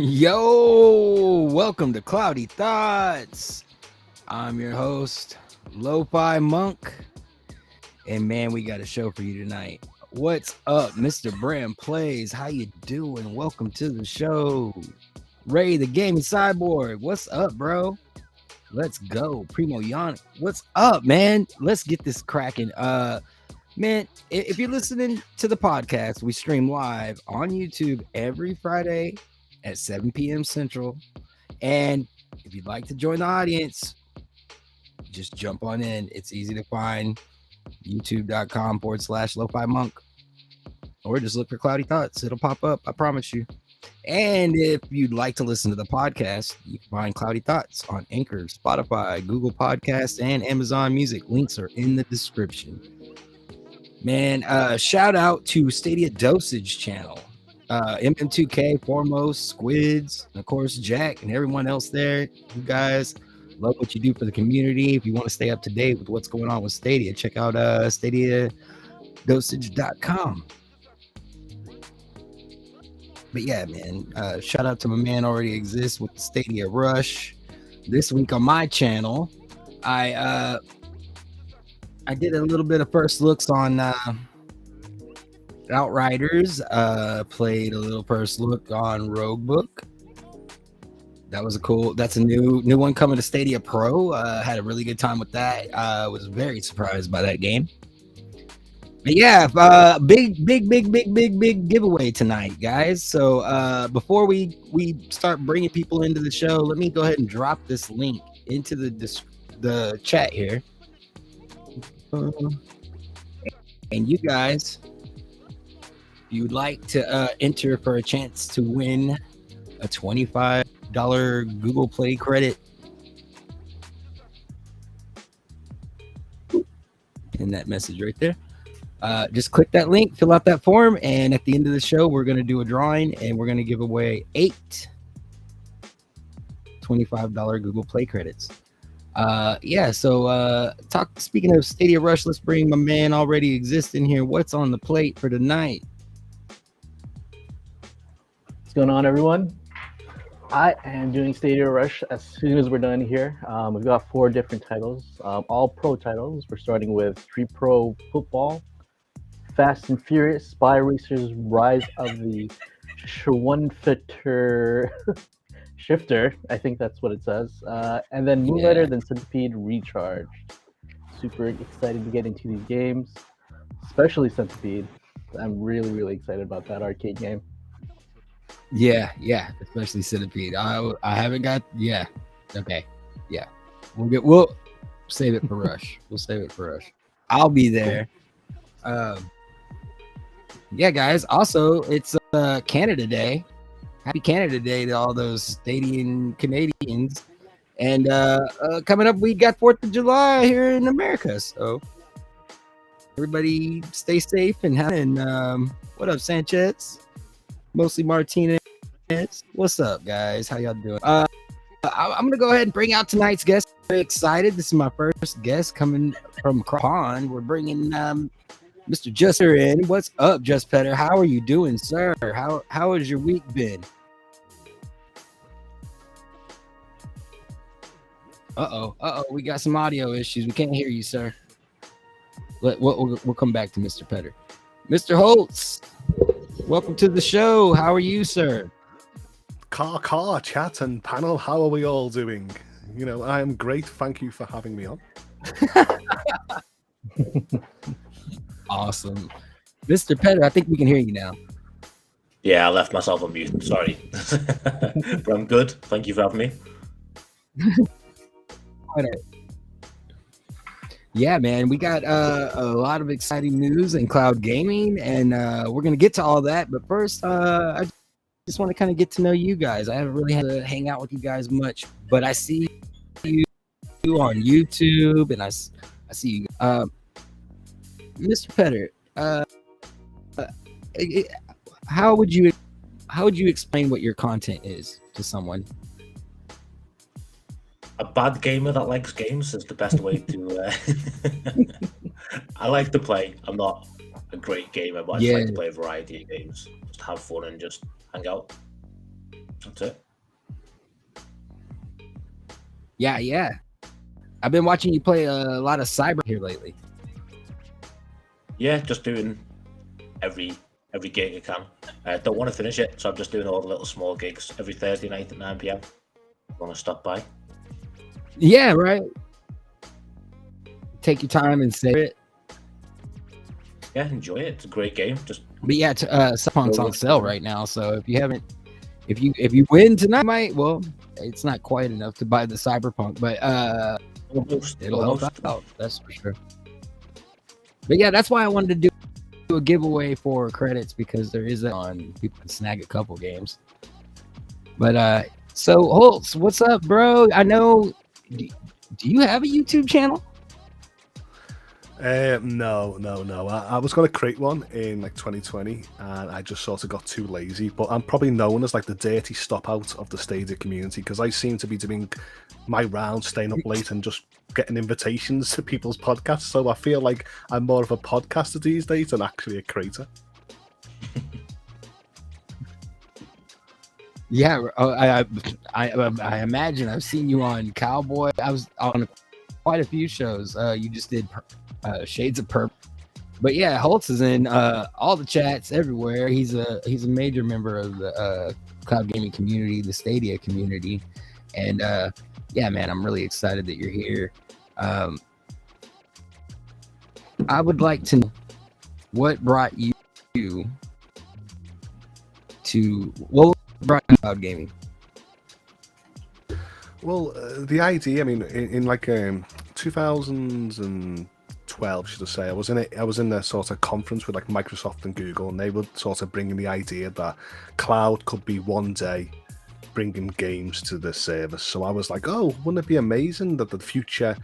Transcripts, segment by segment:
Yo, welcome to Cloudy Thoughts. I'm your host, LoFi Monk. And man, we got a show for you tonight. What's up, Mr. Bram Plays? How you doing? Welcome to the show. Ray, the gaming cyborg. What's up, bro? Let's go. Primo Yannick. What's up, man? Let's get this cracking. Man, if you're listening to the podcast, we stream live on YouTube every Friday at 7 p.m. Central. And if you'd like to join the audience, just jump on in. It's easy to find. YouTube.com/LoFi Monk. Or just look for Cloudy Thoughts. It'll pop up. I promise you. And if you'd like to listen to the podcast, you can find Cloudy Thoughts on Anchor, Spotify, Google Podcasts, and Amazon Music. Links are in the description. Man, shout out to Stadia Dosage channel. MM2K, Foremost, Squids, and of course, Jack, and everyone else there. You guys love what you do for the community. If you want to stay up to date with what's going on with Stadia, check out StadiaDosage.com. But yeah, man, shout out to my man Allreadyexist with the Stadia Rush. This week on my channel, I did a little bit of first looks on Outriders. Played a little first look on Roguebook. That's a new one coming to Stadia Pro. Had a really good time with that. Was very surprised by that game. But yeah, big giveaway tonight, guys. So before we start bringing people into the show, let me go ahead and drop this link into the chat here. And you guys, if you'd like to enter for a chance to win a $25 Google Play credit, in that message right there, just click that link, fill out that form, and at the end of the show, we're going to do a drawing, and we're going to give away 8 $25 Google Play credits. Speaking of Stadia Rush, let's bring my man Allreadyexist in here. What's on the plate for tonight? What's going on, everyone? I am doing Stadia Rush as soon as we're done here. We've got 4 different titles, all pro titles. We're starting with Street Pro Football, Fast and Furious, Spy Racers, Rise of the Schwunfitter Shifter, I think that's what it says. And then Moonlighter, then Centipede Recharged. Super excited to get into these games, especially Centipede. I'm really excited about that arcade game. Yeah, especially Centipede. I haven't got. Yeah, okay, yeah. We'll save it for Rush. I'll be there. Yeah, guys. Also, it's Canada Day. Happy Canada Day to all those Stadian Canadians. And coming up, we got 4th of July here in America. So everybody stay safe and what up, Sanchez? Mostly Martinez. What's up, guys? How y'all doing? I'm going to go ahead and bring out tonight's guest. Very excited. This is my first guest coming from Pond. We're bringing Mr. Juster in. What's up, Just Pedder? How are you doing, sir? How has your week been? Uh-oh. We got some audio issues. We can't hear you, sir. We'll come back to Mr. Pedder. Mr. Hoults, welcome to the show. How are you, sir? Car, chat, and panel. How are we all doing? You know, I am great. Thank you for having me on. Awesome. Mr. Pedder, I think we can hear you now. Yeah, I left myself on mute. Sorry. But I'm good. Thank you for having me. Yeah, man, we got a lot of exciting news in cloud gaming, and we're going to get to all that. But first, I just want to kind of get to know you guys. I haven't really had to hang out with you guys much, but I see you on YouTube, and I see you. Mr. Pedder, how would you explain what your content is to someone? A bad gamer that likes games is the best way to. I like to play. I'm not a great gamer, but I just like to play a variety of games, just have fun and just hang out. That's it. Yeah. I've been watching you play a lot of Cyber here lately. Yeah, just doing every gig I can. I don't want to finish it, so I'm just doing all the little small gigs every Thursday night at 9 p.m. Want to stop by? Yeah, right. Take your time and say it. Yeah, enjoy it. It's a great game. But yeah, Cyberpunk's on sale right now, so if you win tonight, well, it's not quite enough to buy the Cyberpunk, but it'll help out. That's for sure. But yeah, that's why I wanted to do a giveaway for credits, because there is on people can snag a couple games. But so Hoults, what's up, bro? I know. Do you have a YouTube channel? No. I was going to create one in like 2020, and I just sort of got too lazy. But I'm probably known as like the dirty stop out of the Stadia community, because I seem to be doing my rounds, staying up late, and just getting invitations to people's podcasts. So I feel like I'm more of a podcaster these days than actually a creator. Yeah, I imagine I've seen you on Cowboy. I was on quite a few shows. You just did Shades of Purple, but yeah, Hoults is in all the chats everywhere. He's a major member of the cloud gaming community, the Stadia community, and yeah, man, I'm really excited that you're here. I would like to know what brought you to brought you cloud gaming. Well, the idea, I mean, in like 2012, should I say, I was in a sort of conference with like Microsoft and Google, and they were sort of bringing the idea that cloud could be one day bringing games to the service. So I was like, oh, wouldn't it be amazing that the future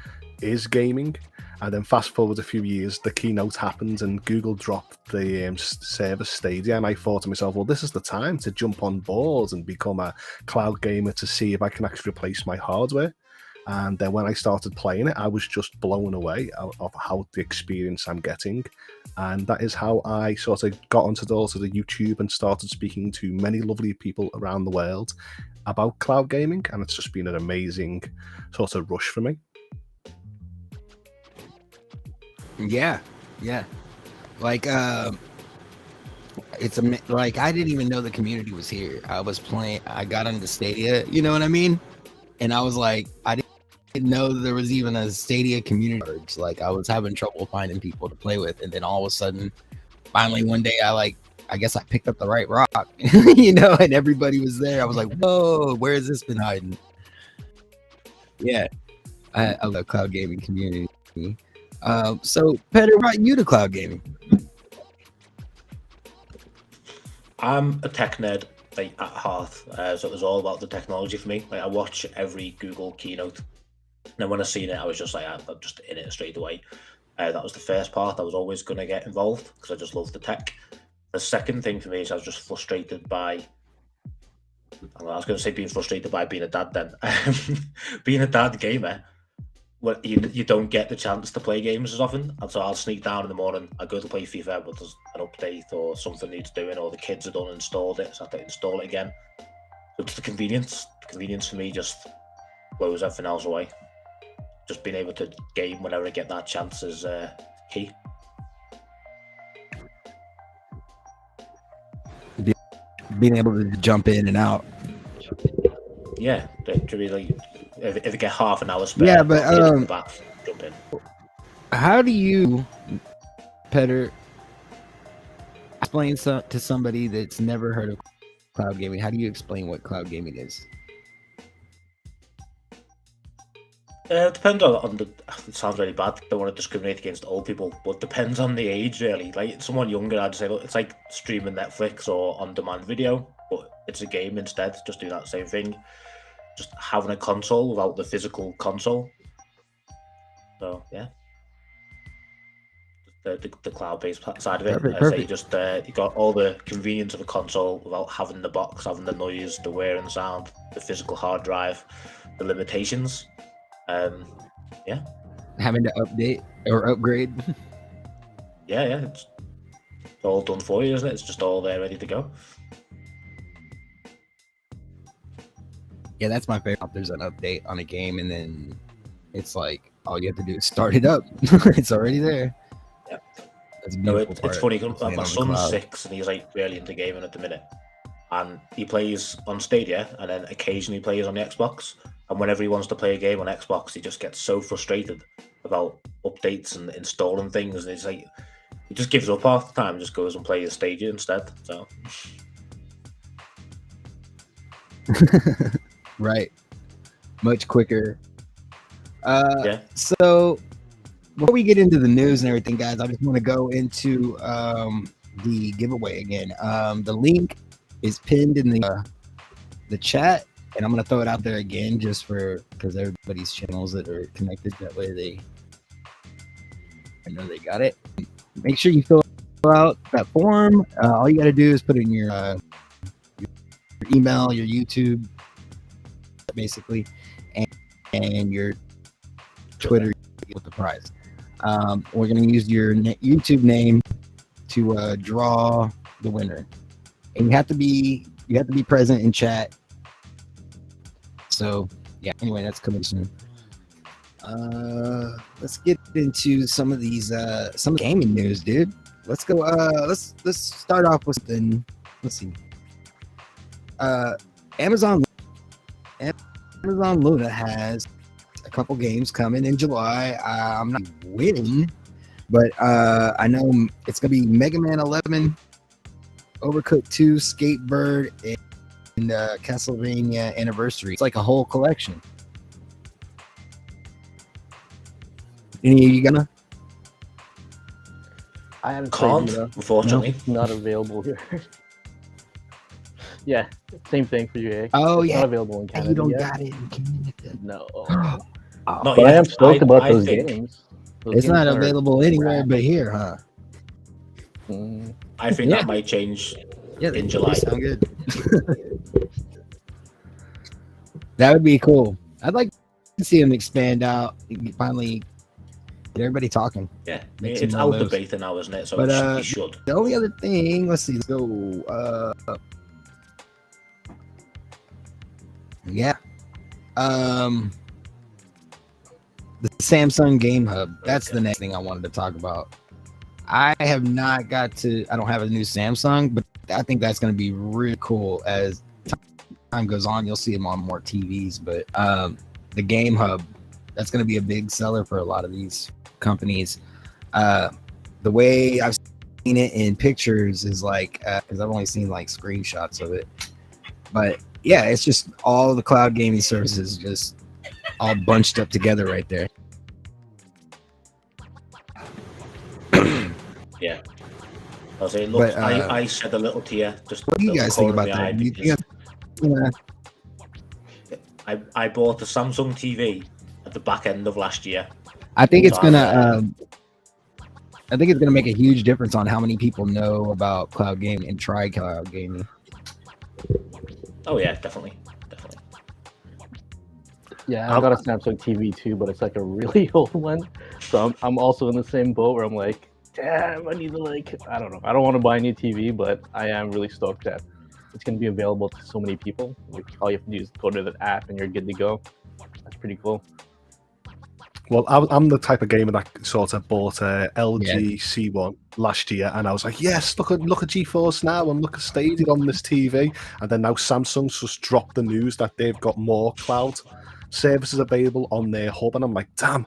is gaming? And then fast forward a few years, the keynote happened and Google dropped the service Stadia, and I thought to myself, well, this is the time to jump on board and become a cloud gamer to see if I can actually replace my hardware. And then when I started playing it, I was just blown away of how the experience I'm getting. And that is how I sort of got onto the YouTube and started speaking to many lovely people around the world about cloud gaming. And it's just been an amazing sort of rush for me. Yeah. Like it's like I didn't even know the community was here. I got into Stadia, you know what I mean? And I was like, I didn't know there was even a Stadia community. Like I was having trouble finding people to play with, and then all of a sudden, finally one day I guess I picked up the right rock, you know, and everybody was there. I was like, whoa, where has this been hiding? Yeah, I love the cloud gaming community. So Pedder, brought you to cloud gaming? I'm a tech nerd, like at heart, so it was all about the technology for me. Like I watch every Google keynote, and then when I seen it, I was just like, I'm just in it straight away. That was the first part. I was always going to get involved because I just love the tech. The second thing for me is I was just frustrated by. I was going to say being frustrated by being a dad. Then being a dad gamer. Well, you don't get the chance to play games as often, and so I'll sneak down in the morning. I go to play FIFA, but there's an update or something needs doing, or the kids have done and installed it, so I have to install it again. So it's the convenience. The convenience for me just blows everything else away. Just being able to game whenever I get that chance is key. Being able to jump in and out. Yeah, to really. If you get half an hour spare, yeah, but jump in. How do you, Pedder, explain to somebody that's never heard of cloud gaming? How do you explain what cloud gaming is? It depends on the. It sounds really bad. Don't want to discriminate against old people, but it depends on the age, really. Like someone younger, I'd say, look, it's like streaming Netflix or on-demand video, but it's a game instead. Just do that same thing. Just having a console without the physical console. So yeah, the cloud-based side of it. Perfect. So you just you got all the convenience of a console without having the box, having the noise, the wear and sound, the physical hard drive, the limitations. Yeah. Having to update or upgrade. Yeah, it's all done for you, isn't it? It's just all there ready to go. Yeah, that's my favorite. There's an update on a game, and then it's like all you have to do is start it up. It's already there. Yeah. That's a No, beautiful it's part funny. of playing My on the son's cloud. 6 and he's like really into gaming at the minute. And he plays on Stadia and then occasionally plays on the Xbox. And whenever he wants to play a game on Xbox, he just gets so frustrated about updates and installing things. And it's like, he just gives up half the time, just goes and plays Stadia instead. So, Right, much quicker. yeah. So before we get into the news and everything, guys, I just want to go into the giveaway again. The link is pinned in the chat, and I'm gonna throw it out there again just for because everybody's channels that are connected. That way I know they got it. Make sure you fill out that form. All you got to do is put in your email, your YouTube, basically, and your Twitter with the prize. We're going to use your YouTube name to draw the winner, and you have to be present in chat. So yeah, anyway, that's coming soon. Let's get into some of these some gaming news, dude. Let's go. Let's start off with something. Let's see. Amazon Luna has a couple games coming in July. I'm not winning, but I know it's gonna be Mega Man 11, Overcooked 2, Skatebird, and Castlevania Anniversary. It's like a whole collection. Any of you gonna? I haven't Can't, played unfortunately. Not available here. Yeah, same thing for you, eh? Oh It's yeah, not available in Canada you don't yet. got it in Canada. No. Oh, Not But I yet. am stoked about I those think, games. Those it's games not are available anywhere rad. but here, huh? I think Yeah. that might change Yeah, in they July. sound good. That would be cool. I'd like to see them expand out. Finally, get everybody talking. Yeah, Make some it's more out moves. debating now, isn't it? So But he should. the only other thing, let's see, let's go. Yeah. The Samsung Game Hub. That's the next thing I wanted to talk about. I have not got to. I don't have a new Samsung, but I think that's going to be really cool as time goes on. You'll see them on more TVs. But the Game Hub, that's going to be a big seller for a lot of these companies. The way I've seen it in pictures is like, because I've only seen like screenshots of it, but yeah, it's just all the cloud gaming services just all bunched up together right there. Yeah. I'll say, look, But, I said a little to you. Just what do you little guys think corner about of my eye that? Do you because think I bought a Samsung TV at the back end of last year. I think it's So gonna I think it's gonna make a huge difference on how many people know about cloud gaming and try cloud gaming. Oh yeah, definitely. Yeah, I got a Samsung TV too, but it's like a really old one. So I'm also in the same boat where I'm like, damn, I need to I don't know. I don't want to buy a new TV, but I am really stoked that it's going to be available to so many people. Like all you have to do is go to the app and you're good to go. That's pretty cool. Well, I'm the type of gamer that sort of bought a LG C1 last year, and I was like, yes, look at GeForce Now and look at Stadia on this TV. And then now Samsung's just dropped the news that they've got more cloud services available on their hub, and I'm like, damn.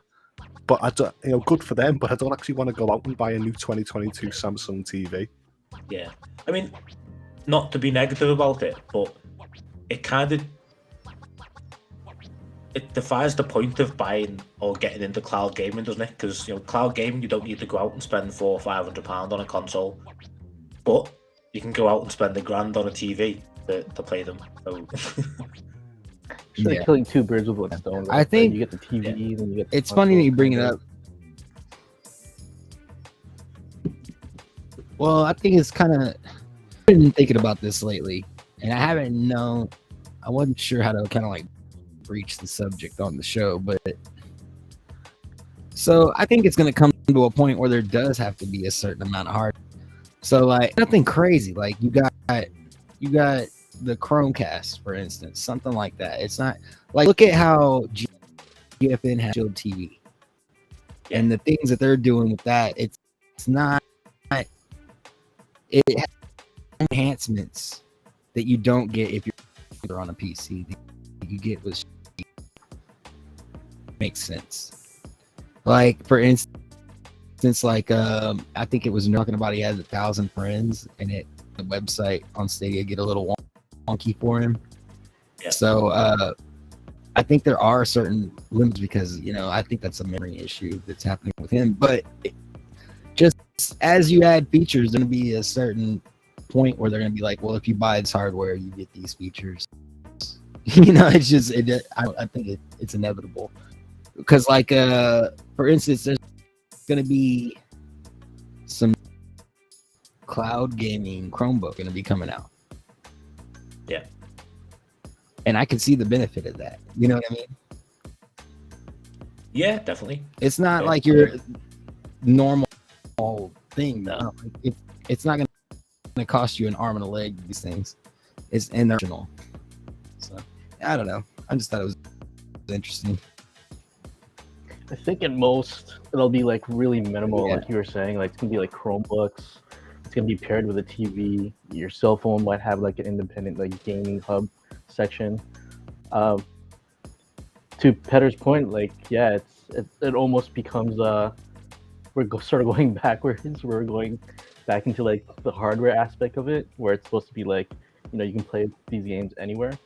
But I don't, good for them. But I don't actually want to go out and buy a new 2022 Samsung TV. Yeah, I mean, not to be negative about it, but it kind of defies the point of buying or getting into cloud gaming, doesn't it? Because cloud gaming, you don't need to go out and spend £400 or £500 on a console, but you can go out and spend £1,000 on a TV to play them. So It's like killing two birds with one stone. Right? I think you get the TV, and you get. It's funny that you bring it up. Well, I think it's kind of. I've been thinking about this lately, and I wasn't sure how to kind of breach the subject on the show, but so I think it's going to come to a point where there does have to be a certain amount of hardware. So nothing crazy. Like you got the Chromecast, for instance, something like that. It's not like, look at how GFN has Shield TV and the things that they're doing with that. It's not, it has enhancements that you don't get if you're on a PC. That you get with makes sense. Like, for instance, like I think it was talking about he had 1,000 friends, and the website on Stadia get a little wonky for him. Yeah. So I think there are certain limits because, you know, I think that's a memory issue that's happening with him. But just as you add features, there's going to be a certain point where they're going to be like, well, if you buy this hardware, you get these features. You know, it's just, I think it's inevitable. Because, like, for instance, there's going to be some cloud gaming Chromebook going to be coming out. Yeah. And I can see the benefit of that. You know what I mean? Yeah, definitely. It's not like your normal thing, though. Like, it's not going to cost you an arm and a leg, these things. It's international. So, I don't know. I just thought it was interesting. I think at most it'll be like really minimal, like you were saying. Like it's gonna be like Chromebooks. It's gonna be paired with a TV. Your cell phone might have like an independent like gaming hub section. To Pedder's point, like it almost becomes we're sort of going backwards. We're going back into like the hardware aspect of it, where it's supposed to be like, you know, you can play these games anywhere,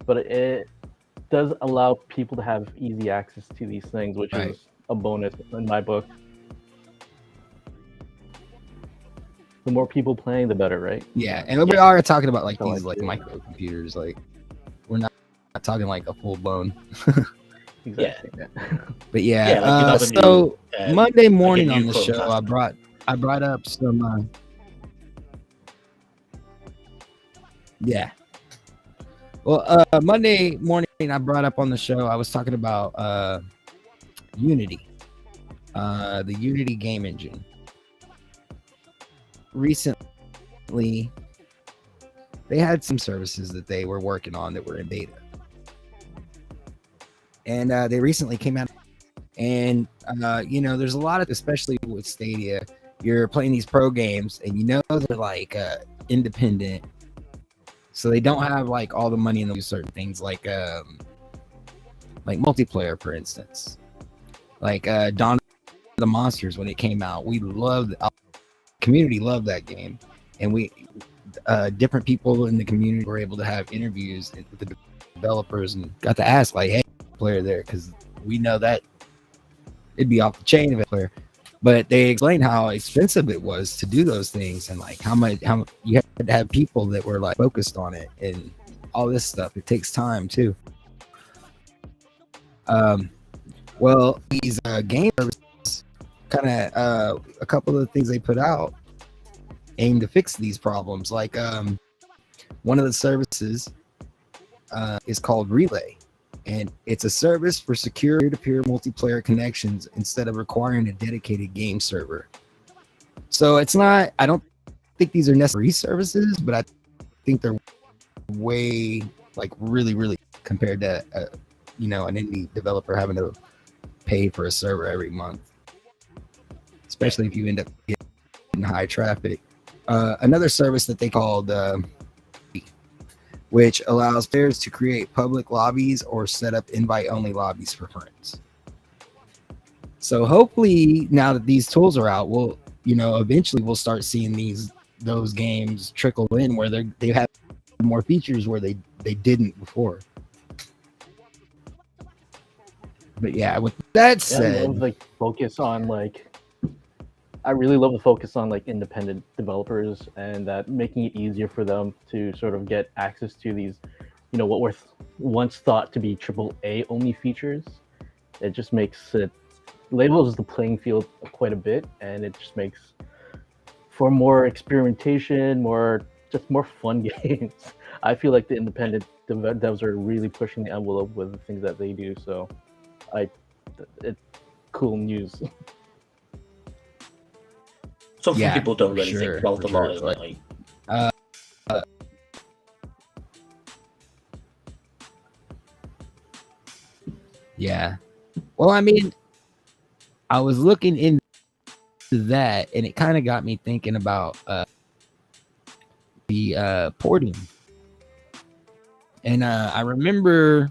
but it does allow people to have easy access to these things, which is a bonus in my book. The more people playing, the better, right? Yeah, and we are talking about like these like microcomputers. Like, we're not talking like a full blown. Exactly. Yeah. But yeah, so Monday morning on the show, I brought up some. Yeah. Well, Monday morning, I brought up on the show, I was talking about Unity, the Unity game engine. Recently, they had some services that they were working on that were in beta. And they recently came out. And, you know, there's a lot of, especially with Stadia, you're playing these pro games and you know they're like independent. So they don't have like all the money in those certain things like multiplayer, for instance. Like Dawn of the Monsters, when it came out, we loved, our community loved that game, and we different people in the community were able to have interviews with the developers and got to ask like, hey, player there, because we know that it'd be off the chain of a player. But they explained how expensive it was to do those things, and like how you had to have people that were like focused on it and all this stuff. It takes time too. Well, these game services, kind of a couple of the things they put out aim to fix these problems. Like one of the services is called Relay. And it's a service for secure peer-to-peer multiplayer connections instead of requiring a dedicated game server. So it's not, I don't think these are necessary services, but I think they're way, like really, really compared to, you know, an indie developer having to pay for a server every month, especially if you end up getting high traffic. Another service that they called, which allows players to create public lobbies or set up invite-only lobbies for friends. So hopefully, now that these tools are out, we'll, you know, eventually we'll start seeing those games trickle in where they have more features where they didn't before. But yeah, with that said, I love like focus on like. I really love the focus on like independent developers and that making it easier for them to sort of get access to these, you know, what were once thought to be AAA only features. It just makes it labels the playing field quite a bit, and it just makes for more experimentation, more fun games. I feel like the independent devs are really pushing the envelope with the things that they do. So, it's cool news. Something people don't really think about a lot, isn't it? Like, Yeah. Well, I mean, I was looking into that, and it kind of got me thinking about the porting. And I remember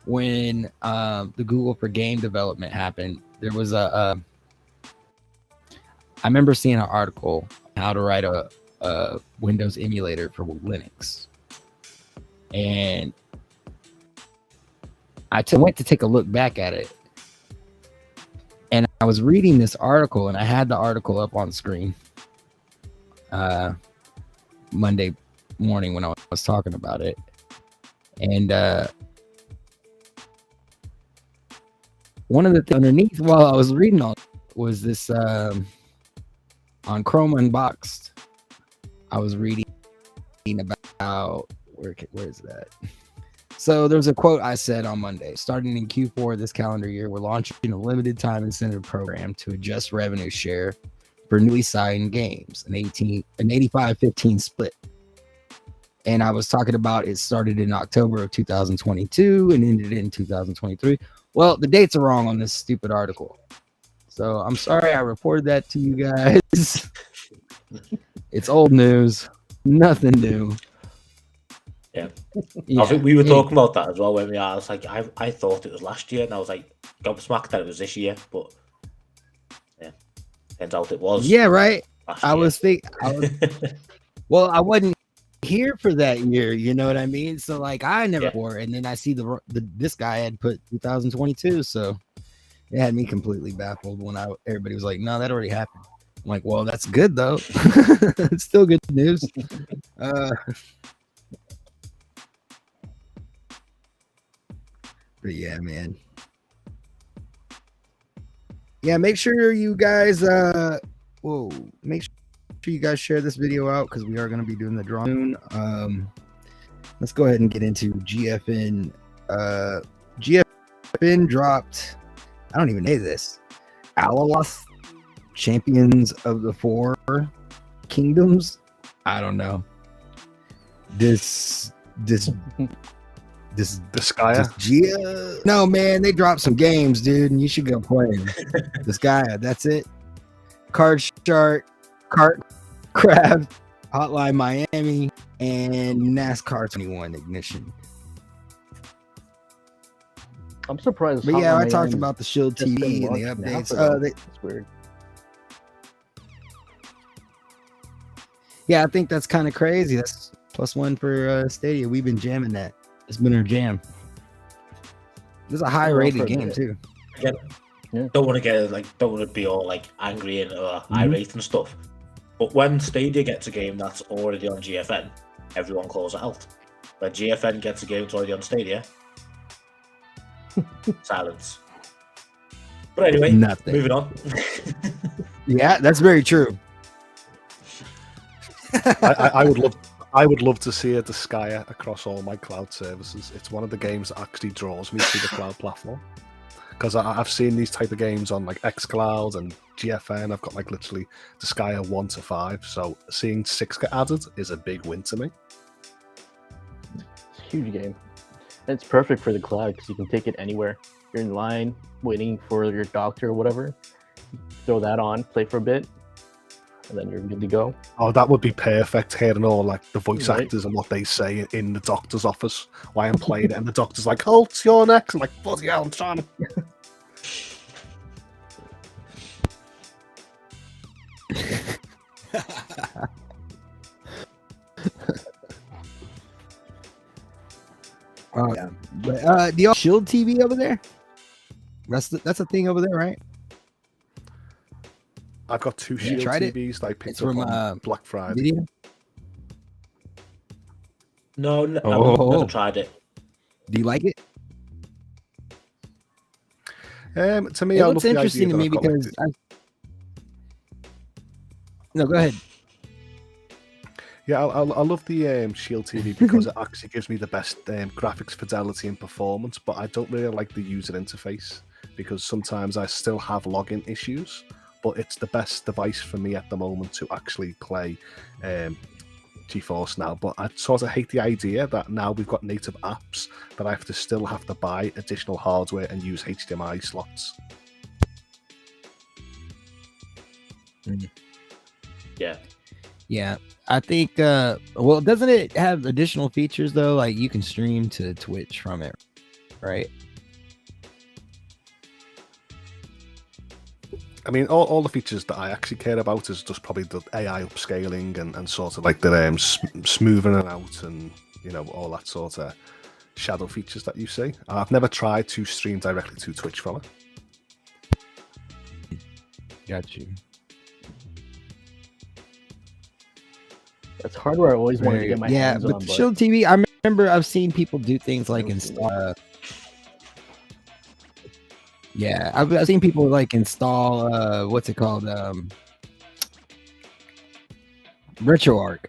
when the Google for game development happened, there was I remember seeing an article on how to write a Windows emulator for Linux, and I went to take a look back at it, and I was reading this article, and I had the article up on screen Monday morning when I was talking about it, and one of the things underneath while I was reading on was this on Chrome Unboxed. I was reading about where is that? So there's a quote I said on Monday. Starting in Q4 this calendar year, we're launching a limited time incentive program to adjust revenue share for newly signed games, an 85-15 split. And I was talking about it started in October of 2022 and ended in 2023. Well, the dates are wrong on this stupid article. So I'm sorry I reported that to you guys. It's old news. Nothing new. Yeah. I think we were talking about that as well when we are. I was like, I thought it was last year, and I was like, gobsmacked that it was this year, but yeah, turns out it was. Yeah, right. I was well, I wasn't here for that year, you know what I mean? So like I never wore, and then I see this guy had put 2022, so it had me completely baffled when everybody was like, no, that already happened. I'm like, well, that's good though. It's still good news. But yeah, man. Yeah, make sure you guys make sure you guys share this video out because we are going to be doing the drawing. Let's go ahead and get into GFN. GFN dropped, I don't even know this, Allreadyexist, Champions of the Four Kingdoms. I don't know. This Disgaea. No, man, they dropped some games, dude, and you should go play them. Disgaea, that's it. Card Shark, Cart Craft, Hotline Miami, and NASCAR 21 Ignition. I'm surprised. But yeah, I talked about the Shield TV and the updates. That's weird. Yeah, I think that's kind of crazy. That's +1 for Stadia. We've been jamming that. It's been our jam. This is a high-rated game too. Yeah. Don't want to be all like angry and irate and stuff. But when Stadia gets a game that's already on GFN, everyone calls it out. When GFN gets a game that's already on Stadia, silence. But anyway, moving on. Yeah, that's very true. I would love to see a Disgaea across all my cloud services. It's one of the games that actually draws me to the cloud platform. Because I've seen these type of games on like xCloud and GFN. I've got like literally Disgaea 1 to 5. So seeing 6 get added is a big win to me. It's a huge game. And it's perfect for the cloud because you can take it anywhere. You're in line waiting for your doctor or whatever. Throw that on, play for a bit, and then you're good to go. Oh, that would be perfect, hearing all like the voice actors and what they say in the doctor's office while I'm playing it, and the doctor's like, Hoults, you're next. I'm like, bloody hell, I'm trying to... Oh yeah. But do y'all Shield TV over there? That's a thing over there, right? I've got 2 Shield TVs that I picked up on Black Friday. Video? No, I've never tried it. Do you like it? To me, it looks interesting to me because no, go ahead. Yeah, I love the Shield TV because it actually gives me the best graphics fidelity and performance, but I don't really like the user interface because sometimes I still have login issues, but it's the best device for me at the moment to actually play GeForce now, but I sort of hate the idea that now we've got native apps that I have to buy additional hardware and use HDMI slots. Yeah, I think. Well, doesn't it have additional features though? Like you can stream to Twitch from it, right? I mean, all the features that I actually care about is just probably the AI upscaling and sort of like the smoothing it out and, you know, all that sort of shadow features that you see. I've never tried to stream directly to Twitch from it. Got you. That's hardware I always wanted to get my hands on. But Shield TV, I remember I've seen people do things like install. Yeah, I've seen people like install what's it called? RetroArch.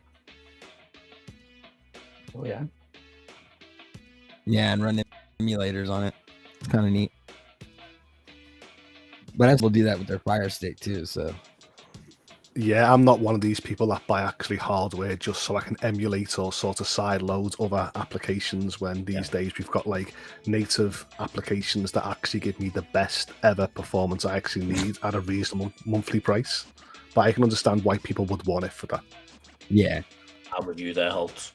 Oh yeah. Yeah, and run emulators on it. It's kind of neat. But I will do that with their Fire Stick too. So yeah, I'm not one of these people that buy actually hardware just so I can emulate or sort of side load other applications when these days we've got like native applications that actually give me the best ever performance I actually need at a reasonable monthly price. But I can understand why people would want it for that. Yeah. I'm with you there, Hoults.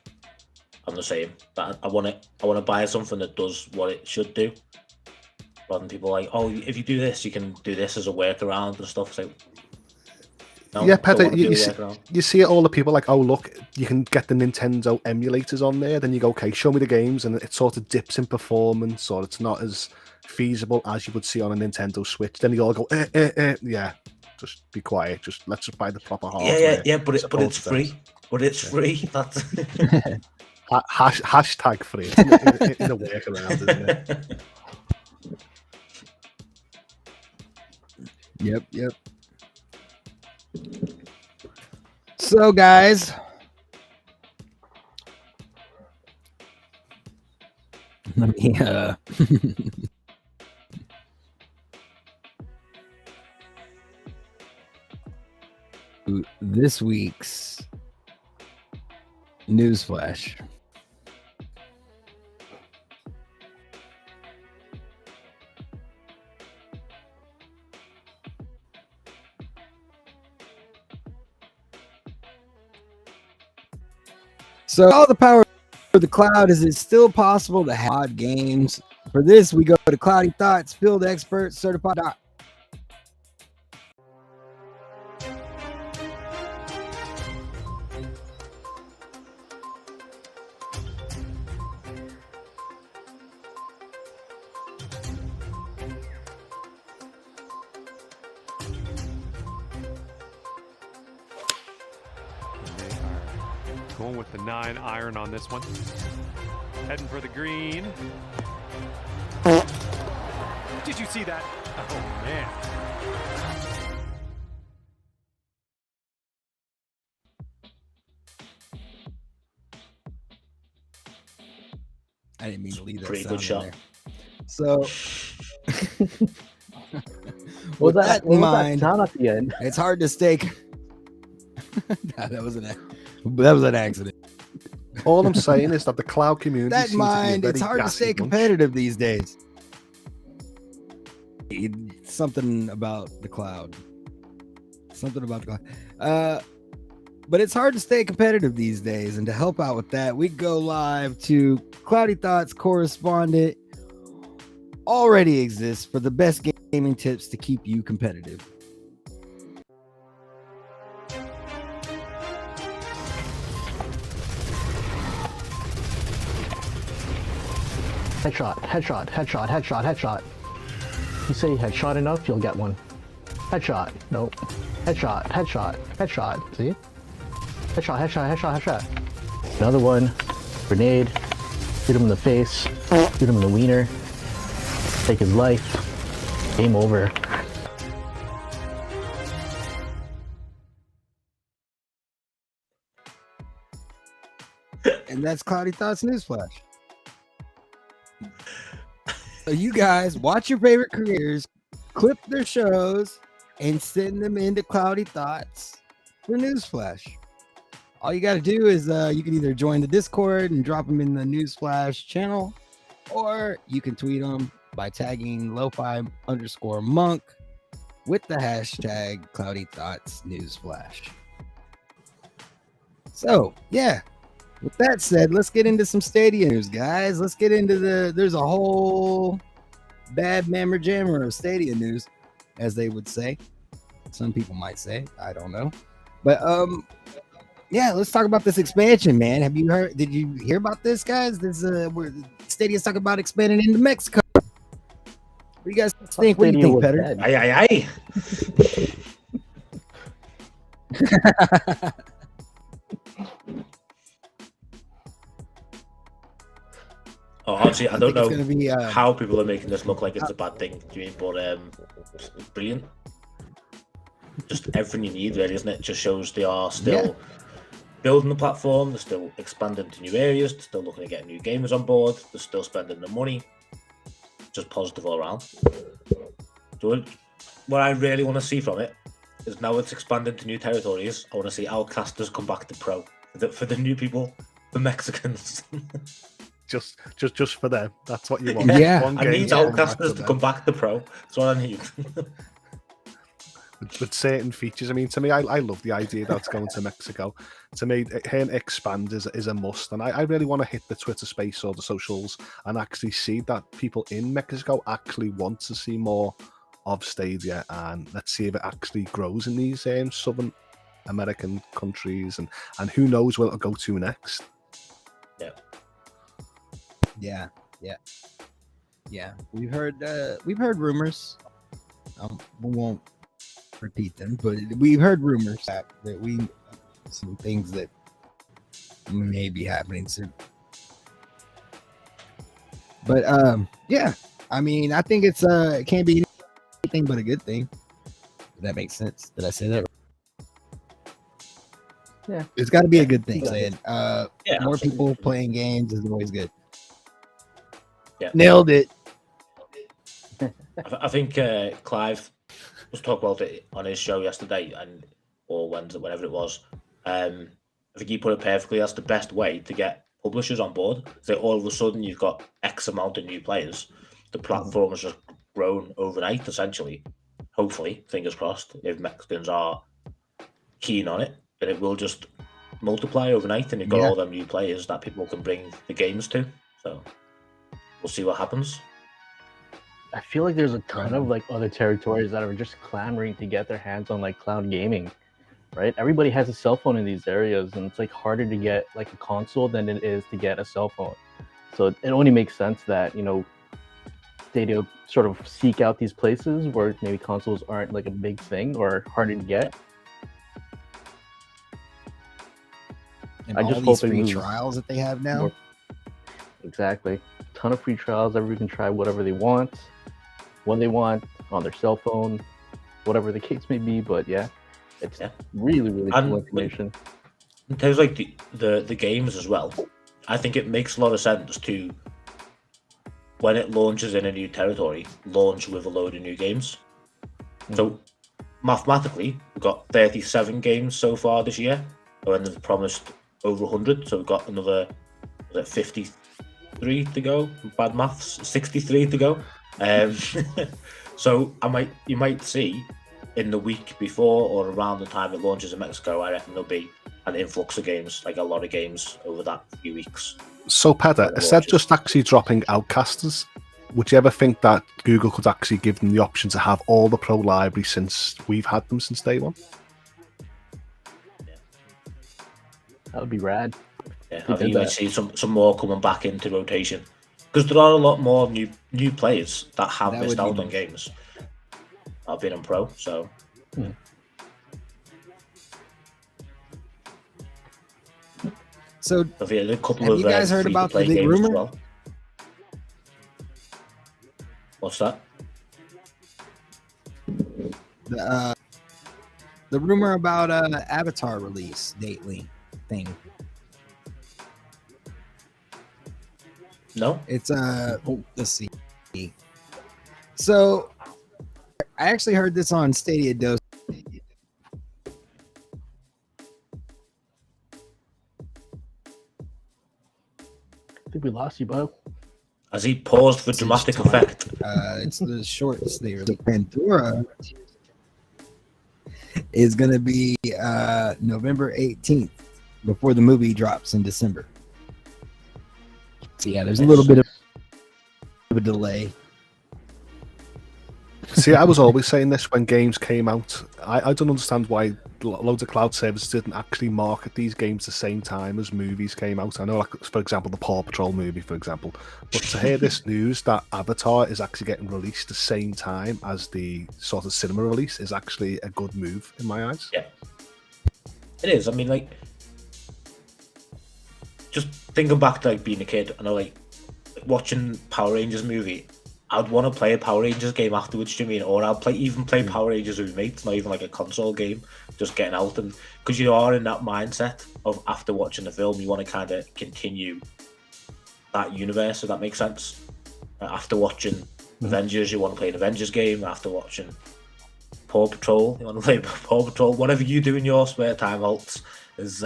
I'm the same. But I want to buy something that does what it should do. Rather than people like, oh, if you do this, you can do this as a workaround and stuff. So no, yeah, Pedder, you see it all the people like, oh, look, you can get the Nintendo emulators on there. Then you go, okay, show me the games. And it sort of dips in performance or it's not as feasible as you would see on a Nintendo Switch. Then you all go, yeah, just be quiet. Let's just buy the proper hardware. Yeah, but it's free. But it's free. That's hashtag free. It's in a workaround, isn't it? Yep. So, guys, let me this week's newsflash. So all the power of the cloud, is it still possible to have odd games? For this, we go to Cloudy Thoughts, field expert, certified. Going with the 9 iron on this one. Heading for the green. Did you see that? Oh, man. I didn't mean to leave that. Pretty good shot. There. So, with that in mind, sound at the end? It's hard to stay. Nah, that was an accident. All I'm saying is that the cloud community. That in mind, it's hard to stay competitive these days. Something about the cloud. But it's hard to stay competitive these days. And to help out with that, we go live to Cloudy Thoughts correspondent. Already exists for the best gaming tips to keep you competitive. Headshot. You say headshot enough, you'll get one. Headshot. Nope. Headshot. See? Headshot. Another one. Grenade. Hit him in the face. Hit him in the wiener. Take his life. Game over. And that's Cloudy Thoughts Newsflash. So you guys watch your favorite creators, clip their shows, and send them into Cloudy Thoughts for Newsflash. all you got to do is you can either join the Discord and drop them in the Newsflash channel, or you can tweet them by tagging LoFi_monk with the hashtag Cloudy Thoughts Newsflash. So, yeah, with that said, let's get into some Stadia news, guys. Let's get into there's a whole bad mammer jammer of Stadia news, as they would say. Some people might say, I don't know. But, yeah, let's talk about this expansion, man. Did you hear about this, guys? Where Stadia's talking about expanding into Mexico. What do you guys think? What do you think, Pedder? Aye. Oh, honestly, I don't know how people are making this look like it's a bad thing, but brilliant. Just everything you need, really, isn't it? It just shows they are still building the platform, they're still expanding to new areas, they're still looking at getting new gamers on board, they're still spending the money. Just positive all around. So what I really want to see from it is now it's expanded to new territories. I want to see Outcasters come back to pro for the new people, the Mexicans. just for them. That's what you want. Yeah, One I need Outcasters to come back to pro. That's what I need. With certain features, I mean, to me, I love the idea that it's going to Mexico. To me, hearing expand is a must, and I really want to hit the Twitter space or the socials and actually see that people in Mexico actually want to see more of Stadia, and let's see if it actually grows in these Southern American countries, and who knows where it'll go to next. Yeah. We've heard rumors. We won't repeat them, but we've heard rumors that some things that may be happening soon. But yeah, I mean, I think it can't be anything but a good thing. If that makes sense. Did I say that right? Yeah, it's got to be a good thing. Saying more absolutely. people playing games is always good. Yeah, nailed it. I think Clive was talking about it on his show yesterday, or Wednesday, whenever it was. I think he put it perfectly. That's the best way to get publishers on board. So all of a sudden you've got X amount of new players. The platform has just grown overnight, essentially. Hopefully, fingers crossed, if Mexicans are keen on it, then it will just multiply overnight, and you've got all them new players that people can bring the games to. So we'll see what happens. I feel like there's a ton of like other territories that are just clamoring to get their hands on like cloud gaming, right? Everybody has a cell phone in these areas, and it's like harder to get like a console than it is to get a cell phone. So it only makes sense that, you know, Stadia sort of seek out these places where maybe consoles aren't like a big thing or harder to get. And I all just these hope it free moves trials that they have now. Exactly. Ton of free trials. Everybody can try whatever they want, when they want, on their cell phone, whatever the case may be. But yeah, it's really, really cool information. In terms of like the games as well, I think it makes a lot of sense to, when it launches in a new territory, launch with a load of new games. So mathematically, we've got 37 games so far this year, and they've promised over 100. So we've got another 53 to go. Bad maths, 63 to go. So you might see in the week before or around the time it launches in Mexico, I reckon there'll be an influx of games, like a lot of games over that few weeks. So, Pedder, instead of just actually dropping Outcasters, would you ever think that Google could actually give them the option to have all the pro library since we've had them since day one? That would be rad. Yeah, I think you might see some more coming back into rotation, because there are a lot more new players that have missed out on games. I've been on pro, so. So, have a couple have of you guys heard about the big rumor? Well. What's that? The rumor about Avatar release dately thing. No, it's let's see. So, I actually heard this on Stadia Dose. think we lost you, Bo. Has he paused for dramatic effect? It's the shorts there. The Pandora is going to be November 18th before the movie drops in December. So yeah, there's a little bit of a delay. See, I was always saying this when games came out. I don't understand why loads of cloud services didn't actually market these games the same time as movies came out. I know, like, for example, the Paw Patrol movie, for example. But to hear this news that Avatar is actually getting released the same time as the sort of cinema release is actually a good move in my eyes. Yeah, it is. I mean, like, just thinking back to like being a kid, I know, like, watching Power Rangers movie, I'd want to play a Power Rangers game afterwards, do you mean? Or I'd even play Power Rangers with mates, not even like a console game, just getting out. And because you are in that mindset of after watching the film, you want to kind of continue that universe, if that makes sense. After watching Avengers, you want to play an Avengers game. After watching Paw Patrol, you want to play Paw Patrol. Whatever you do in your spare time, Hoults, is...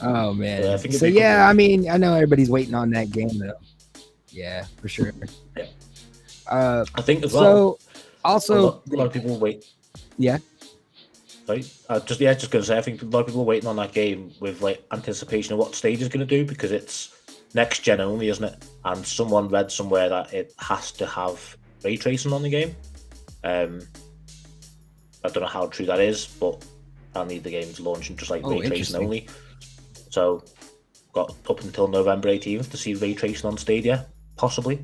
Oh man! Yeah, I think so yeah, I mean, I know everybody's waiting on that game though. Yeah, for sure. Yeah. I think as well. So, also, a lot of people wait. Yeah. Sorry, just gonna say, I think a lot of people are waiting on that game with like anticipation of what Stage is gonna do, because it's next gen only, isn't it? And someone read somewhere that it has to have ray tracing on the game. I don't know how true that is, but apparently the game's launching just like ray tracing only. So, got up until November 18th to see ray tracing on Stadia, possibly.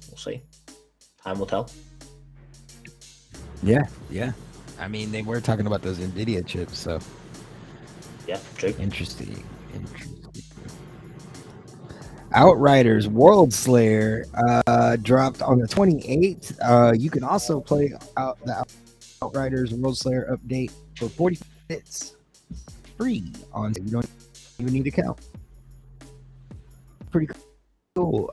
We'll see. Time will tell. Yeah. I mean, they were talking about those NVIDIA chips, so. Yeah, true. Interesting. Outriders World Slayer dropped on the 28th. You can also play out the Outriders World Slayer update for 40 minutes free on. You don't even need to count. Pretty cool.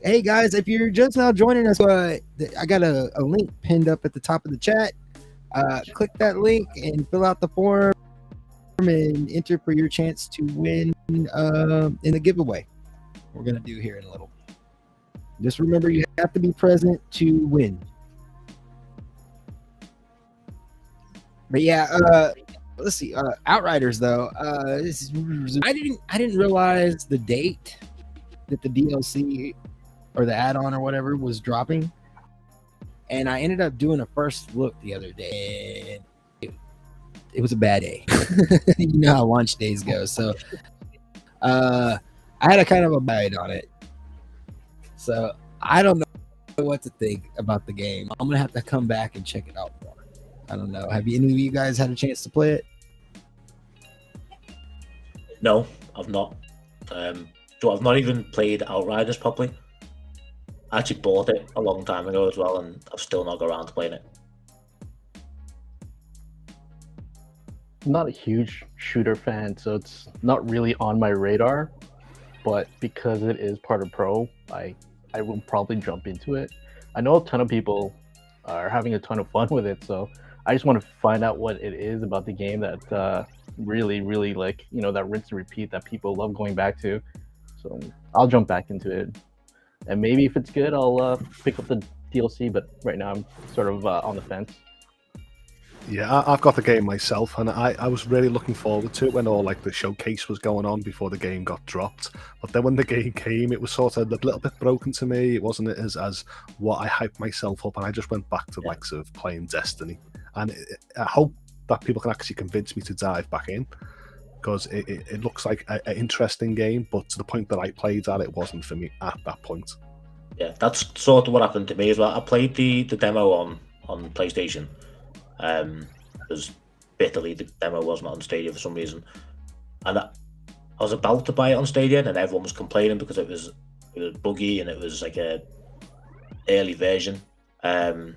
Hey guys, if you're just now joining us, I got a link pinned up at the top of the chat. Click that link and fill out the form and enter for your chance to win in the giveaway we're gonna do here in a little. Just remember, you have to be present to win. But yeah, let's see. Outriders though. I didn't realize the date that the DLC or the add-on or whatever was dropping, and I ended up doing a first look the other day, and it was a bad day. You know how launch days go. So I had a kind of a bite on it. So I don't know what to think about the game. I'm gonna have to come back and check it out more. I don't know. Have any of you guys had a chance to play it? No, I've not. So I've not even played Outriders properly. I actually bought it a long time ago as well, and I've still not got around to playing it. I'm not a huge shooter fan, so it's not really on my radar. But because it is part of Pro, I will probably jump into it. I know a ton of people are having a ton of fun with it, so I just want to find out what it is about the game that really, really, like, you know, that rinse and repeat that people love going back to. So I'll jump back into it, and maybe if it's good, I'll pick up the DLC. But right now, I'm sort of on the fence. Yeah, I've got the game myself, and I was really looking forward to it when all like the showcase was going on before the game got dropped. But then when the game came, it was sort of a little bit broken to me. It wasn't as what I hyped myself up, and I just went back to the likes of playing Destiny. And I hope that people can actually convince me to dive back in, because it looks like an interesting game, but to the point that I played at, it wasn't for me at that point. Yeah, that's sort of what happened to me as well. I played the demo on PlayStation. Because bitterly the demo was not on Stadia for some reason, and I was about to buy it on Stadia, and everyone was complaining because it was buggy and it was like a early version. But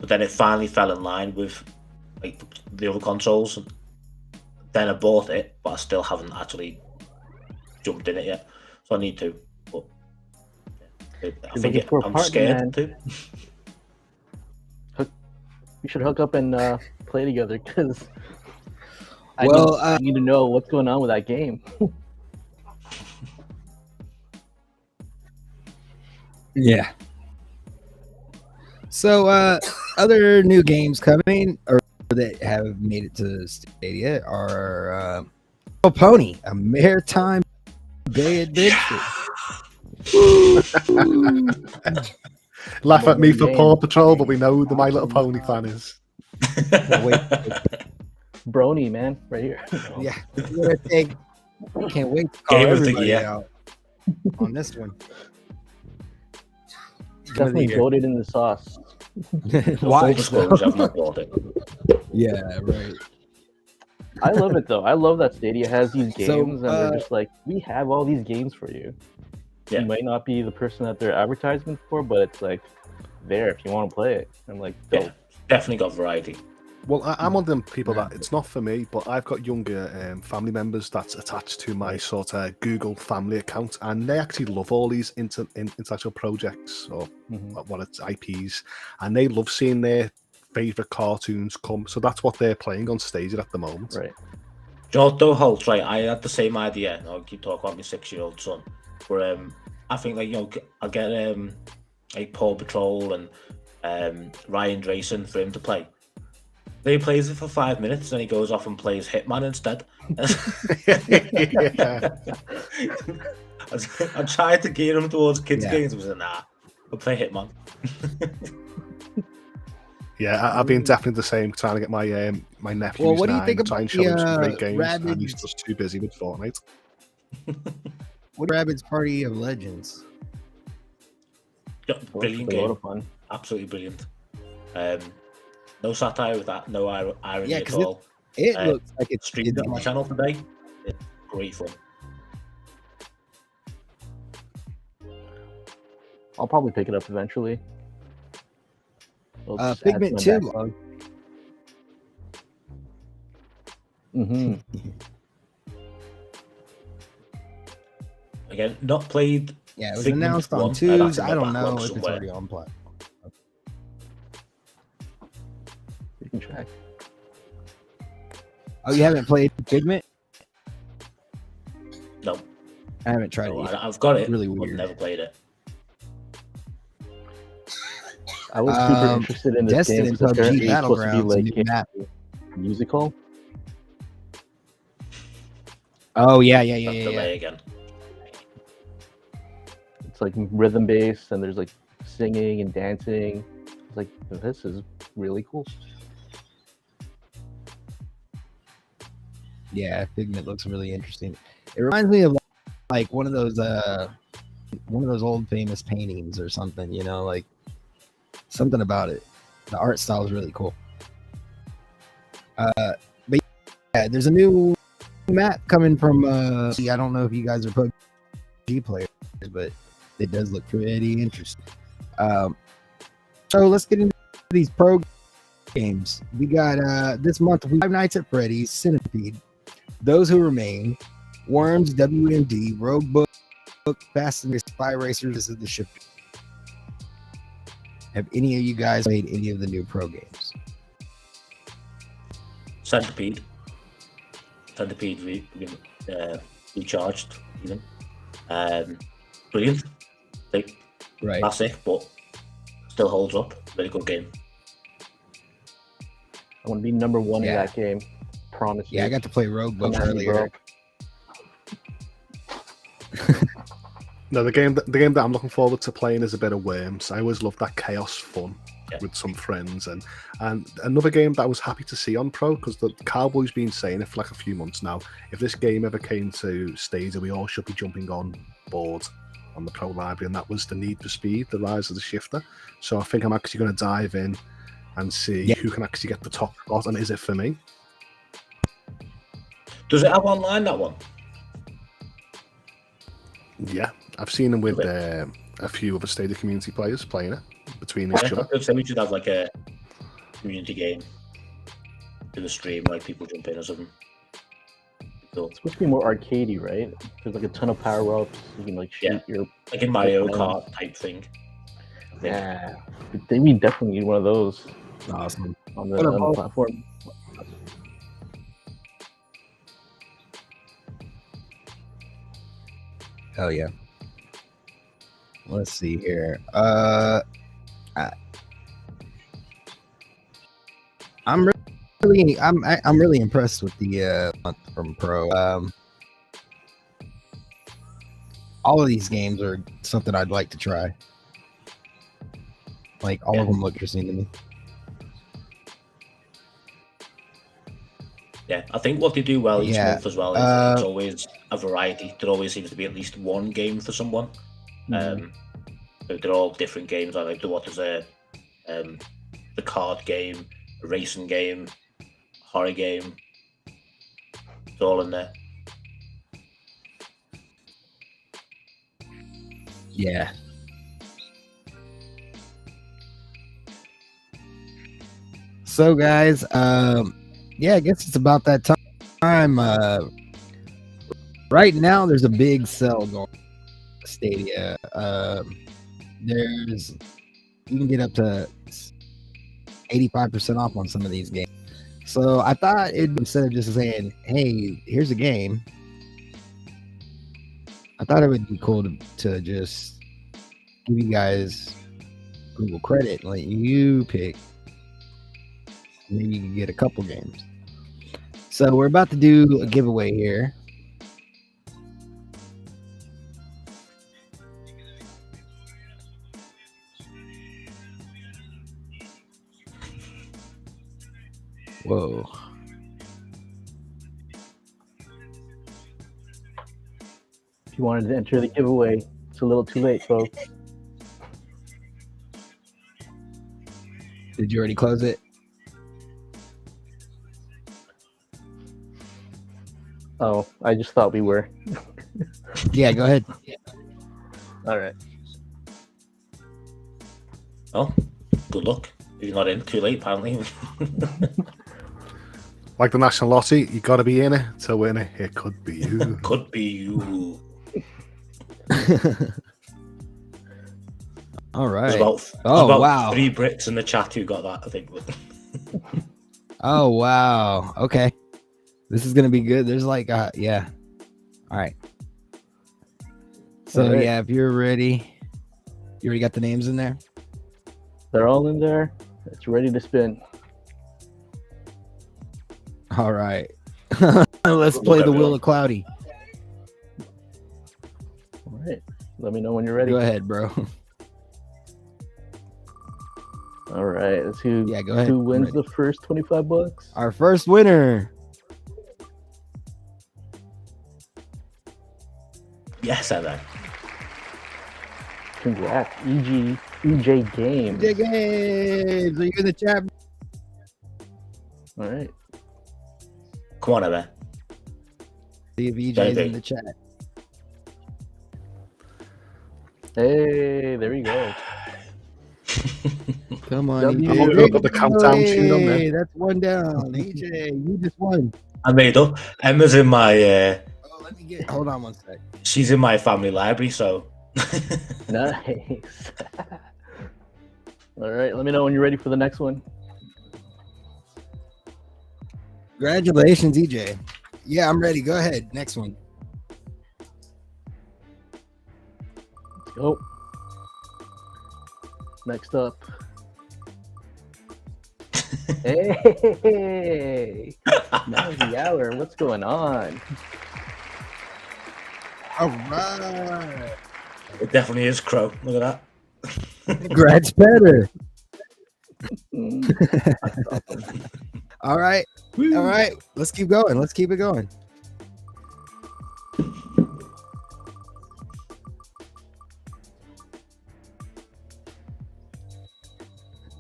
then it finally fell in line with like the other consoles. Then I bought it, but I still haven't actually jumped in it yet, so I need to. But I think I'm scared to. We should hook up and play together because Well, I need to know what's going on with that game. yeah. So, other new games coming or that have made it to Stadia are Pony, a maritime bay adventure. Laugh at me for Game. Paw Patrol, but we know who the My Little Pony fan is. Wait, Brony, man, right here. yeah, we're gonna take. Can't wait to call Game of the everybody year. out on this one. Definitely goated in the sauce. Why? Full disclosure, I've not bought it. Yeah, right. I love it though. I love that Stadia has these games, So, and they're just like, we have all these games for you. Yeah. You might not be the person that they're advertising for, but it's like there if you want to play it. I'm like, dope. Yeah, definitely got variety. Well, I'm one of them people that it's not for me, but I've got younger family members that's attached to my sort of Google family account, and they actually love all these intellectual projects or what it's IPs, and they love seeing their favorite cartoons come. So that's what they're playing on stage at the moment. Right. Do you know what though, Hoults, right? I had the same idea. I'll keep talking about my 6-year-old son. Where I think like I'll get like Paw Patrol and Ryan Drayson for him to play. Then he plays it for 5 minutes, and he goes off and plays Hitman instead. I tried to gear him towards kids games, but I was like, nah, I'll play Hitman. Yeah, I've been definitely the same, trying to get my my nephew. Well, what do you 9, think try about and show him some the, great games, Rabbids? and he's just too busy with Fortnite. What Rabbids Party of Legends? Yeah, brilliant A lot game, of fun. absolutely brilliant. No satire with that, no irony at 'cause all. It looks like it's Streamed it on my channel today. It's great fun. I'll probably pick it up eventually. Figment 2. Mm-hmm. Again, not played. Yeah, it was Figment announced on 1. Tuesdays. That's in I the don't know backlog if it's somewhere. already on platform. You can check. Oh, you haven't played Figment? No, I haven't tried no, it. Yet. I've got it. Really but weird. never played it. I was super interested in this Destin game and because apparently PUBG it's supposed to be Battlegrounds, a like new map. a musical. Oh yeah. Delay again. It's like rhythm based, and there's like singing and dancing. It's like, this is really cool. Yeah, Figment looks really interesting. It reminds me of like one of those old famous paintings or something, you know, like something about it. The art style is really cool. But yeah, there's a new map coming from I don't know if you guys are PUBG players, but it does look pretty interesting. So let's get into these pro games. We got this month Five Nights at Freddy's, Centipede, Those Who Remain, Worms, WMD, Roguebook, Fast and Spy Racers. This is the ship. Have any of you guys played any of the new pro games? Centipede recharged even. Brilliant. Like, Right. classic, but still holds up. Very good game. I want to be number one in Yeah. that game. Promise you. Yeah, I got to play Roguebook Come at me, bro. earlier. No, the game that I'm looking forward to playing is a bit of Worms. I always love that chaos fun with some friends, and another game that I was happy to see on Pro, because the Cowboys been saying it for like a few months now. If this game ever came to Stadia, we all should be jumping on board on the Pro library, and that was the Need for Speed, the Rise of the Shifter. So I think I'm actually going to dive in and see who can actually get the top spot, and is it for me? Does it have online, that one? Yeah, I've seen them with a few other Stadia community players playing it between each other. I'd say we should have like a community game to the stream, like people jump in or something. Cool. It's supposed to be more arcadey, right? There's like a ton of power ups. You can like shoot your. Like in Mario Kart type thing. Yeah, we definitely need one of those. Awesome. on the, What on the about- platform. Hell yeah. Let's see here. I'm really impressed with the month from Pro. All of these games are something I'd like to try. Like all of them look interesting to me. Yeah, I think what they do well each Yeah, month as well is it's always a variety. There always seems to be at least one game for someone. So they're all different games. I like there's a the card game, a racing game, horror game. It's all in there. Yeah. So guys, yeah, I guess it's about that time. Right now there's a big sale going on Stadia. You can get up to 85% off on some of these games. So I thought instead of just saying, hey, here's a game, I thought it would be cool to just give you guys Google credit and let you pick. Maybe you can get a couple games. So we're about to do a giveaway here. Whoa. If you wanted to enter the giveaway, it's a little too late, folks. Did you already close it? Oh, I just thought we were. Yeah, go ahead. All right. Oh, good luck. If you're not in, too late, apparently. Like the National Lottery, you got to be in it to win it. It could be you. Could be you. All right. There's about, wow. 3 Brits in the chat who got that, I think. Oh, wow. Okay. This is going to be good. There's like, yeah. All right. So, All right. yeah, if you're ready, you already got the names in there? They're all in there. It's ready to spin. All right. Let's play the Wheel of Cloudy. All right. Let me know when you're ready. Go ahead, bro. All right. Let's see Yeah, go ahead. who I'm wins ready. the first $25. Our first winner. Yes, Emma. Congrats, EJ Games. EJ Games. Are you in the chat? All right. Come on, Emma. See if EJ's in the chat. Hey, there we go. Come on, W- EJ. I've got the countdown tune on there. Hey, that's one down. EJ, you just won. I made up. Emma's in my. Oh, let me get. Hold on one sec. She's in my family library, so. Nice. All right. Let me know when you're ready for the next one. Congratulations, EJ. Yeah, I'm ready. Go ahead. Next one. Let's go. Next up. Hey, now's the hour. What's going on? All right. It definitely is Crow. Look at that. Congrats, Pedder. All right. All right. Let's keep going. Let's keep it going.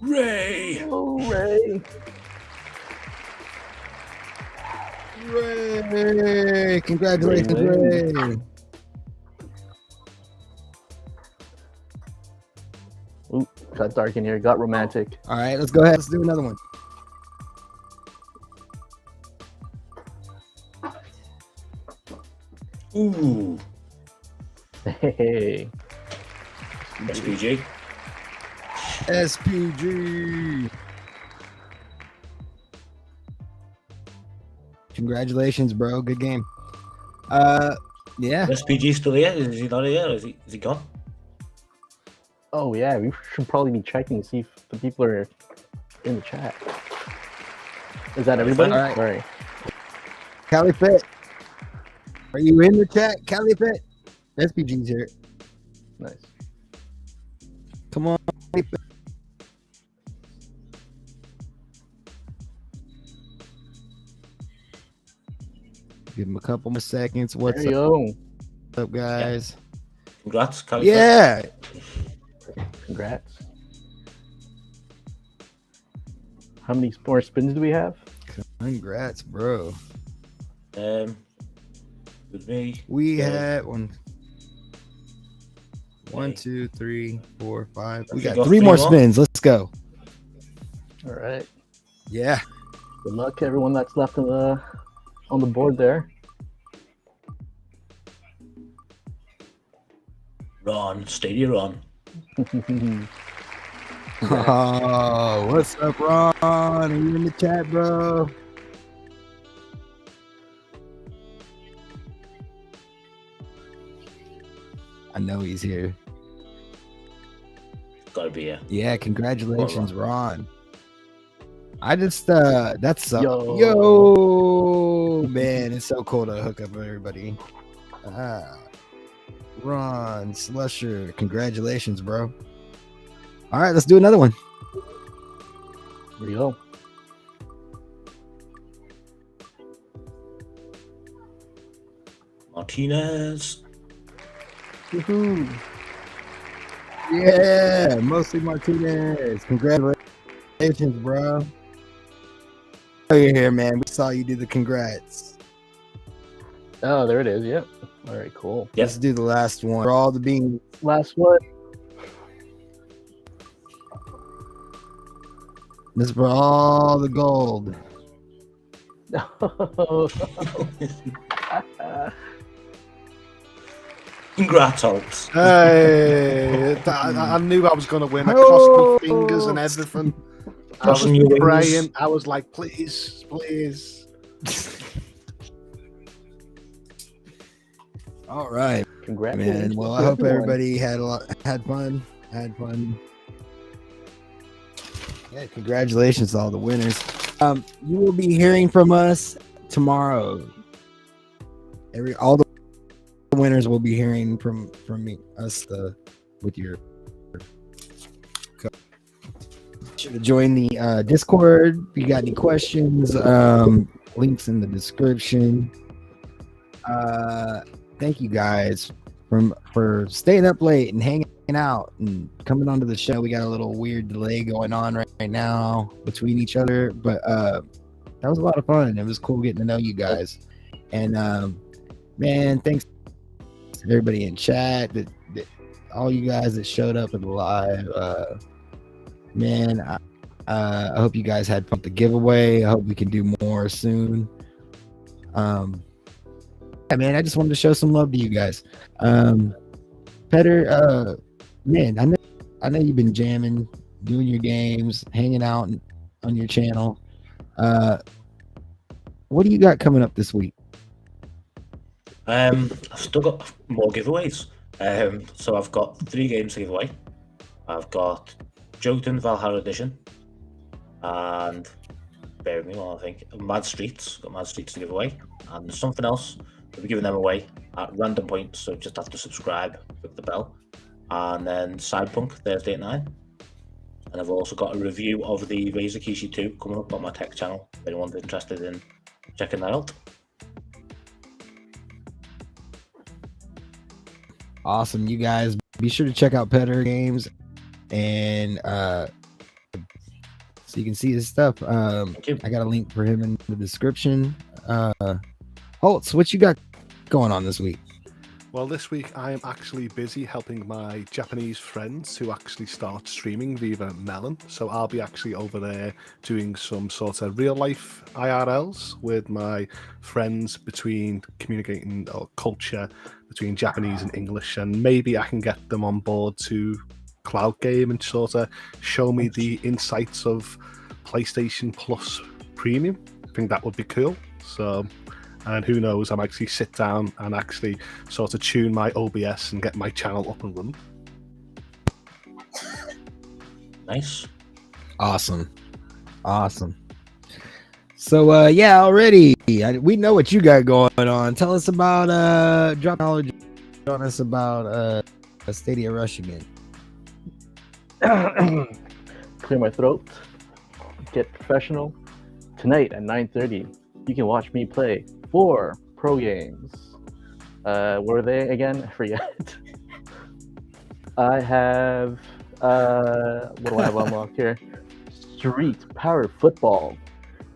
Ray. Oh, Ray. Ray. Congratulations, Ray. Ray. Ooh, got dark in here. Got romantic. All right. Let's go ahead. Let's do another one. Ooh. Hey. SPG. SPG. Congratulations, bro. Good game. Yeah. SPG still here? Is he not here? Is he gone? Oh yeah, we should probably be checking to see if the people are in the chat. Is that everybody? All right. Sorry. Cali Fit. Are you in the chat, Cali Fit? SPG's here. Nice. Come on. Cali Fit. Give him a couple more seconds. What's There you go. up, guys? Congrats, Cali. Yeah. Congrats. How many more spins do we have? Congrats, bro. With me. We Yeah. had one, 2, 3, 4, 5. We Have got you got 3 three more more? spins. Let's go. All right. Yeah. Good luck to everyone that's left on the board there. Ron, Stadia Ron. Oh, what's up, Ron? Are you in the chat, bro? I know he's here. Gotta be here. Yeah, congratulations, Ron. I just that's Yo. yo man, it's so cool to hook up with everybody. Ron Slusher, congratulations, bro. All right, let's do another one. There you go. Martinez. Woohoo. Yeah, mostly Martinez. Congratulations, bro. Oh, you're here, man. We saw you do the congrats. Oh, there it is. Yep. All right, cool. Yep. Let's do the last one. For all the beans. Last one. This is for all the gold. Congrats, Hoults. Hey, I knew I was going to win. I crossed my fingers and everything. I was Crossing your wings. praying. I was like, please, please. All right, Congratulations. man. Well, to I hope everyone. everybody had fun. Yeah, congratulations to all the winners. You will be hearing from us tomorrow. All the winners will be hearing from us with your. Should have joined the Discord. If you got any questions, links in the description. Thank you guys for staying up late and hanging out and coming onto the show. We got a little weird delay going on right now between each other, but that was a lot of fun. It was cool getting to know you guys. And man, thanks to everybody in chat, that all you guys that showed up in the live. Man, I hope you guys had fun with the giveaway. I hope we can do more soon. Yeah, man, I just wanted to show some love to you guys. Pedder, man, I know you've been jamming, doing your games, hanging out on your channel. What do you got coming up this week? I've still got more giveaways. So I've got 3 games to give away. I've got Jotun Valhalla Edition and bear with me while I think Mad Streets. Got Mad Streets to give away, and there's something else. We'll be giving them away at random points, so just have to subscribe, click the bell, and then Cyberpunk Thursday at 9. And I've also got a review of the Razer Kishi 2 coming up on my tech channel. If anyone's interested in checking that out. Awesome, you guys. Be sure to check out Pedder Games, and so you can see his stuff. Thank you. I got a link for him in the description. Hoults, what you got going on this week? Well, this week I am actually busy helping my Japanese friends to actually start streaming via Melon. So I'll be actually over there doing some sort of real life IRLs with my friends, between communicating culture between Japanese and English, and maybe I can get them on board to cloud game and sort of show me the insights of PlayStation Plus Premium. I think that would be cool. So, and who knows, I might actually sit down and actually sort of tune my OBS and get my channel up and running. Nice. Awesome. So yeah, already we know what you got going on. Tell us about drop knowledge on us about Stadia Rush again. Clear my throat. Get professional. Tonight at 9:30, you can watch me play 4 pro games. Were they again? I forget. I have what do I have unlocked here? Street Power Football.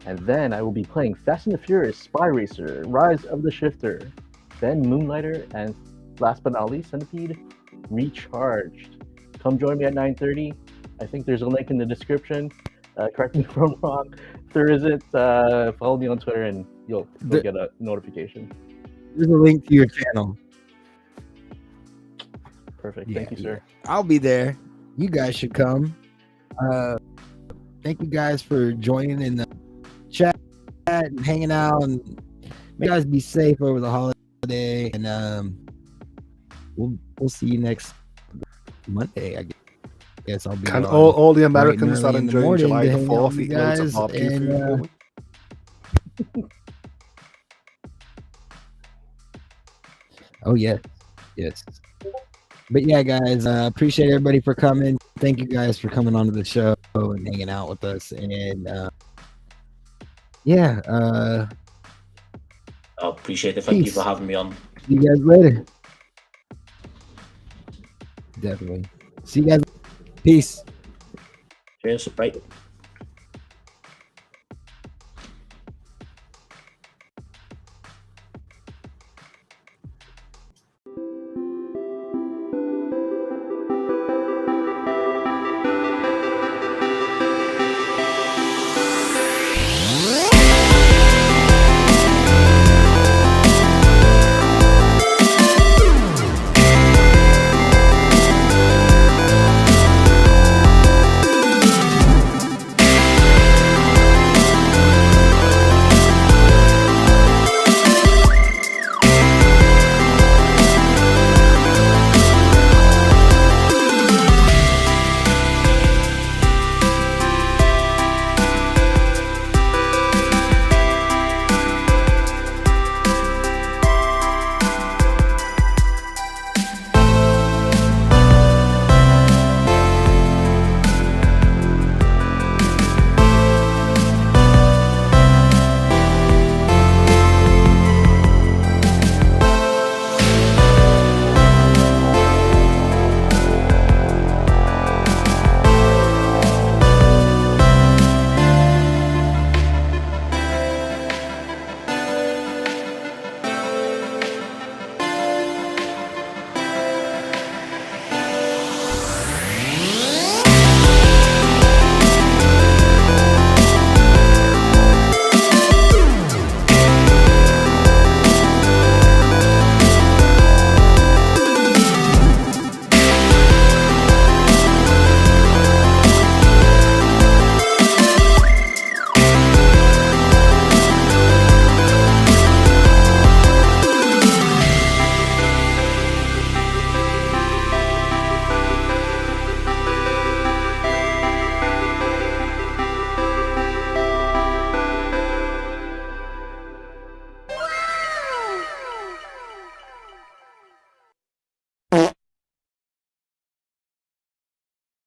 And then I will be playing Fast and the Furious Spy Racer, Rise of the Shifter, then Moonlighter, and last but not least, Centipede Recharged. Come join me at 9:30. I think there's a link in the description. Correct me if I'm wrong. If there isn't, follow me on Twitter and you'll get a notification. There's a link to your channel. Perfect. Yeah, Thank you, sir. I'll be there. You guys should come. Thank you guys for joining in the chat and hanging out, and you guys be safe over the holiday, and we'll see you next Monday. I guess I'll be Can on all the Americans bright that and early in the enjoy morning July to the hang out 4th with you eat loads of guys, barbecue and, food for me? Oh yes. But yeah, guys, appreciate everybody for coming. Thank you guys for coming onto the show and hanging out with us. And yeah, I appreciate it. Thank you for having me on. See you guys later. Definitely. See you guys. Peace. Cheers. Bye.